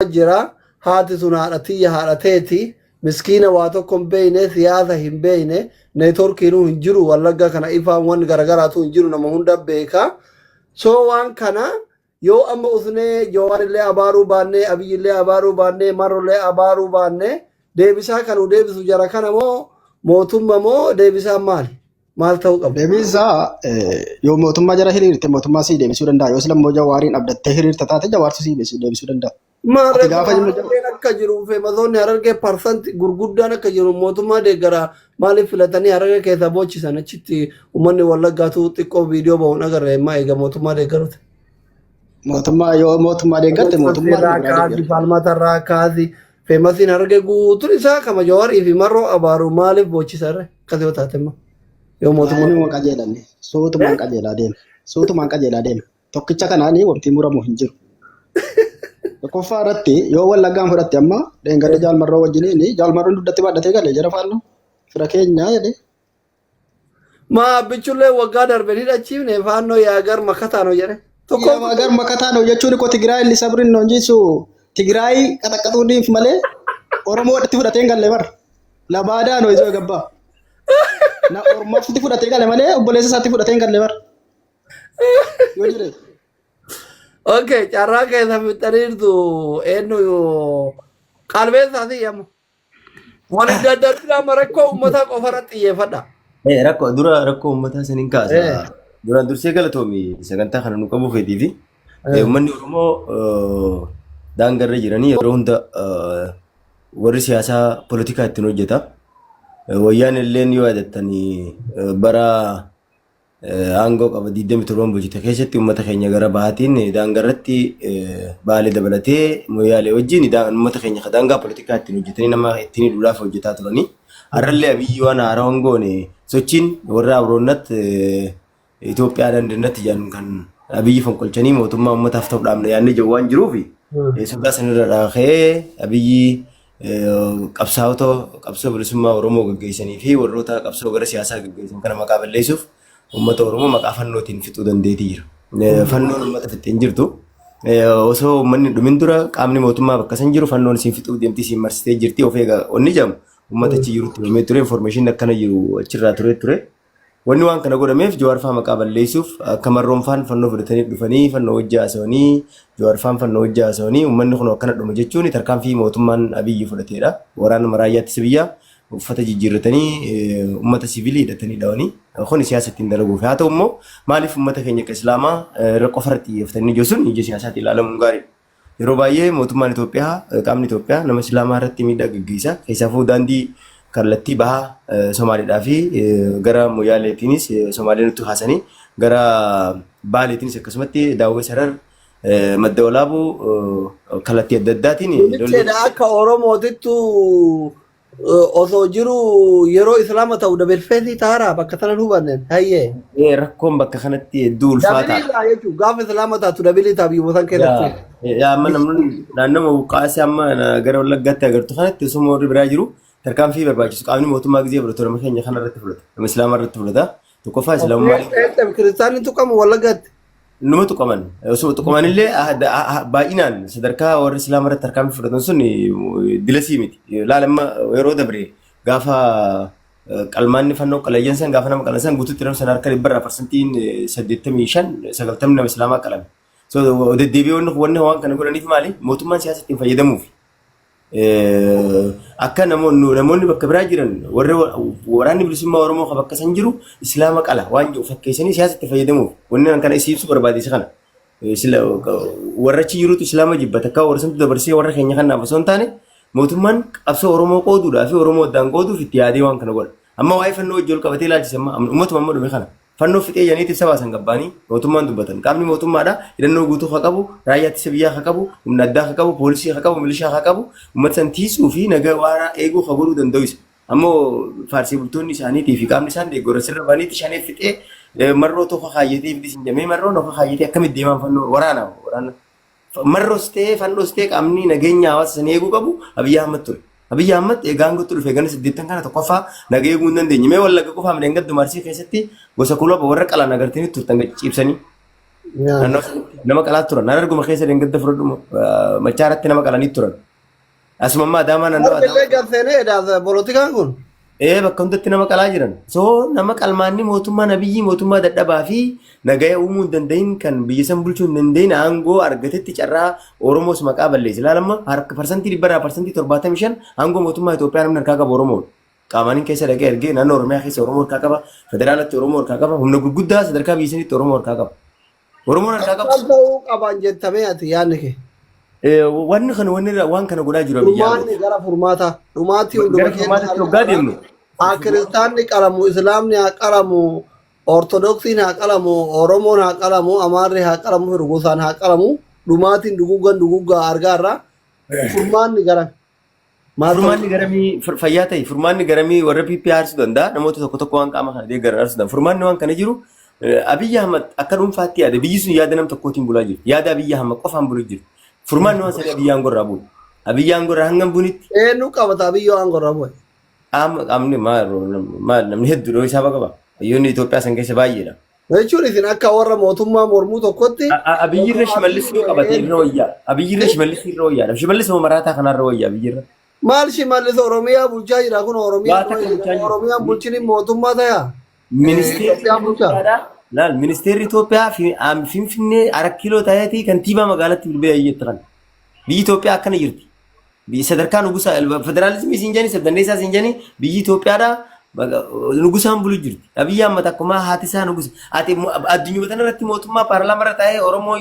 jira haati sun haadhatiyya haadhateeti miskiina waa tokko hin beeyne siyaasa hin beeyne neetworkiinuu hin jiru wallagga kana ifaan wanni garagaraatu hin jiru nama hunda beeka soo waan kana yoo amma usnee jawaarillee abaaruu baannee abiyyillee abaaruu baannee marrollee abaaruu baannee deebisaa kanuu deebisu jara kana moo mootummaa moo deebisaa maal ta'uu qabu? Deebisaa yoo mootummaa jara hiriirte mootummaa sii deebisuu danda'a yoo silammoo jawaariin abdattee hiriirta taate jawaartu sii deebisuu danda'a. Maarree akka jiru fe'amtoonni harargee parsanti gurguddaan akka jiru mootummaa deeggaraa maaliif filatanii harargee keessa boochisan achitti uummanni wallaggaatu xiqqoo viidiyoo ba'uun agarra immaa eega mootummaa deeggaruuti. Mootummaa yoo mootummaa deeggatte mootummaa falmatarraa kaasi fe'amasiin harargee guutuun isaa kama jawaarii fi marroo abaaru maaliif boochisan akkasii yoo taate immoo yoo mootummaan qajeelanne suutumaan qajeelaa deema tokkicha kanaanii wanti muramu hin jiru. Koffaa irratti yoo wallaggaan fudhatte amma deengadde jaalmarroo wajjiniin jaalmarroon duddatti baadhatee galee jara faalloo fira keenyaa jedhee. Maa bichullee waggaa darbe hidhachiifne faannoo yaagar makataanoo jedhe. Yaagar makataanoo jechuun ko Tigraay illi sabrin noon jisu Tigraay qaxaqqatuuniif malee Oromoo wadhatti fudhatee galee bar labaadaanoo isoo gabbaa. Na Oromootti fudhatee galee malee obboleessa isaatti fudhatee galee bar. Yoo jiree. Okay, carraa keessa fixaniirtu eenyu qalbeessaati yemmu. Wani daddarbaa rakkoo uummataa qofarratti xiyyeeffadha. Rakkoo uummataa saniin kaasa. Duraan dursee galatoomi sagantaa kana nu qabu feetiifi uummanni Oromoo daangarra jiranii yeroo hunda warri siyaasaa poolitikaa ittiin hojjeta. Wayyaan illeen yoo yaadattanii bara aangoo qaba 27 bulchite keessatti uummata keenya gara bahaatiin daangarratti baalee dabalatee moyaalee wajjin uummata keenya daangaa poolitikaa ittiin hojjetanii nama ittiin duudhaaf hojjetaa turanii har'allee abiyyi waan haaraa hongoone sochiin warra abroonnatti Itoophiyaa dandeenyatti jedhan kan abiyyi fonqolchanii mootummaa uummataaf ta'uudhaan yaadne jiru waan jiruuf sodaa sanirra dhaaqee abiyyi qabsoo bilisummaa Oromoo gaggeessanii fi warroota qabsoo gara siyaasaa gaggeessan kana maqaa balleessuuf ummata Oromoo maqaa fannootiin fixuu dandeetii jira. Fannoon ummata fixeen jirtu osoo uummanni dhumin dura qaamni mootummaa bakka san jiru fannoon isin fixuu deemtii isin marsitee jirti of eega onni jedhamu ummata achi jirutti himee ture information akkana jiru achirraa ture. Wanni waan kana godhameef Jawaarfaa maqaa balleessuuf akka marroonfaan fannoo fudhatanii dhufanii fannoo hojjaa haasawanii Jawaarfaan fannoo hojjaa haasawanii uummanni kun akkana dhuma jechuun tarkaanfii mootummaan abiyyi fudhateedha. Waraana maraayyaatti biyyaa uffata jijjiirratanii uummata siviilii hidhatanii dhawanii kun siyaasa ittiin dalaguuf haa ta'u immoo maaliif uummata keenya akka islaamaa irra qofarratti xiyyeeffatanii jiru sun ija siyaasaatti ilaalamuun gaariidha. Yeroo baay'ee mootummaan Itoophiyaa qaamni Itoophiyaa nama islaamaa irratti miidhaa gaggeessa keessaafuu daandii kallattii bahaa Somaaliidhaa fi gara Moyaaleetiinis Somaalee nutti haasanii gara Baaleetiinis akkasumatti daawwee sarar madda walaabuu kallattii adda addaatiin. Akka Oromootittu osoo jiru yeroo islaama ta'u dabalfeetii taara bakka sana hubannen hayyee. Rakkoon bakka kanatti hedduu ulfaataa. Dabiliidha jechuun gaafa islaama taatu dabilii ta'a biyyoota keessatti. Amma namni naannoo buqqaasii amma gara wallaggaatti agartu kanatti osoo warri biraa jiru tarkaanfii barbaachisu qaamni mootummaa gizee fudhatu nama keenya kana irratti fudhata nama islaamaa irratti fudhata tokkoffaa islaamummaa. Kiristaanni tuqamu wallaggaatti. Numa tuqaman osoo tuqamanillee baay'inaan sadarkaa warri islaamaa irratti tarkaanfii fudhatan sun dilasii miti. Laalamma yeroo dabre gaafa qalmaanni fannoo qalayyansan gaafa nama qalansan guutuutti nama sana harka dhibbarraa parsantiin 85 90 nama islaamaa qalame. So deddeebi'ee wanni waan kana godhaniif maali mootummaan siyaasa ittiin fayyadamuuf. Akka namoonni bakka biraa jiran warri waraanni bilisummaa Oromoo kan bakka san jiru islaama qala waan jiru fakkeessanii siyaasa itti fayyadamuuf wanni kana isiibsu barbaadisa kana. Warra achi jirutu islaama jibbata akka warra santu dabarsee warra keenya kanaaf osoo hin taane mootummaan qabsoo Oromoo qooduudhaa fi Oromoo addaan qooduuf itti yaadee waan kana godha. Amma waa'ee fannoo wajjin ol qabatee ilaalchise uummatuma amma dhume kana. Fannoo fixee janiitiif sabaasan gabbaanii mootummaan dubbatan qaamni mootummaadha hidhannoo guutuu haa qabu raayyaa ittisa biyyaa haa qabu humna addaa haa qabu poolisii haa qabu milishaa haa qabu uummata san tiisuu fi nagaa waaraa eeguu haa godhuu danda'u isa ammoo faarsii bultoonni isaaniitii fi qaamni isaan deeggora sirra baaniitti shaniif fixee marroo tokko kaayyatee fi disin jamee marroo tokko kaayyatee akkamitti deemaan fannoo waraana marroos ta'ee fannoos ta'ee qaamni nageenya hawaasa san eeguu qabu Abiyyi Ahmad ture. Abiyyi Ahmad egaan gotu dhufe gana 80 kana tokkoffaa nagee eeguu hin dandeenye mee wallagga qofa midhaan gaddu marsii keessatti gosa kulaba warra qalaan agartanii turtan ciibsanii Naannoo nama qalaa turan. Naan arguma keessa deengatti fudhadhu machaaratti nama qalanii turan. Asuma ammaa Adaamaa naannoo Adaamaa. Marbillee garseenee polotikaan kun. Bakka hundatti nama qalaa jiran. So nama qalmaanni mootummaa nabiyyi mootummaa dadhabaa fi nagaya uumuu hin danda'in kan biyya san bulchuu hin danda'in aangoo argatetti carraa Oromoos maqaa balleesse. Ilaalama harka parsantii 75% aangoo mootummaa Itoophiyaa namni harkaa qabu Oromoo. Qaamaniin keessa dhaqee ergee naannoo Oromiyaa keessa Oromoo harkaa qaba. Federaalatti Oromoo harkaa qaba. Humna gurguddaa sadarkaa biyya sanitti Oromoo harkaa qaba. Oromoon harkaa qaba. Kan ta'uu qaban jettamee ati yaadni kee. Wanni waan kana godhaa jiru biyyaa. Dhumaanni gara furmaataa. Dhumaatti hunduma Gara furmaatatti hoggaa deemnu. Kiristaanni qalamu, Islaamni haa qalamu, Ortodoksiin haa qalamu, Oromoon haa qalamu, Amaarri haa qalamu, Firgosaan haa qalamu. Dhumaatiin duguggaa argaarra. Furmaanni gara. Furmaanni garamii fayyaa ta'e furmaanni garamii warra PPRs danda'a namoota tokko waan qaama kana deeggaran arsuudhaan furmaanni waan kana jiru Abiyyi Ahmad akka dhuunfaatti yaada biyyi sun yaada nam tokkootiin bulaa jiru yaada Abiyyi Ahmad qofaan bulaa jiru furmaanni waan sadii Abiyyi Aangorraa bulu Abiyyi Aangorraa hangam bunitti. Eenyu qabata Abiyyi Aangorraa bulu. Qaamni maal namni hedduu isaa qaba hayyoonni Itoophiyaa san keessa baay'eedha. Jechuun isin akka warra mootummaa mormuu tokkotti. Abiyyi irra Shimallis yoo qabate irra wayyaa Abiyyi irra Shimallis irra wayyaa Shimallis moo maraataa kanarra wayyaa Abiyyi irra. Maal Shimallis Oromiyaa bulchaa jira kun Oromiyaan bulchini mootummaa ta'aa. Ministeerri Itoophiyaa Finfinnee 4 kiiloo ta'eeti kantiibaa magaalatti bilbila iyyeettan. Biyyi Itoophiyaa akkana jirti. Biyyi sadarkaa nugusaa federaalizimii siin jeni sabdanneessaa siin jeni biyyi Itoophiyaadha nugusaan bulu jirti. Abiyyi Ahmad akkuma haati isaa nugusa. Ati addunyaa tanarratti mootummaa paarlaamaa irra taa'ee Oromoo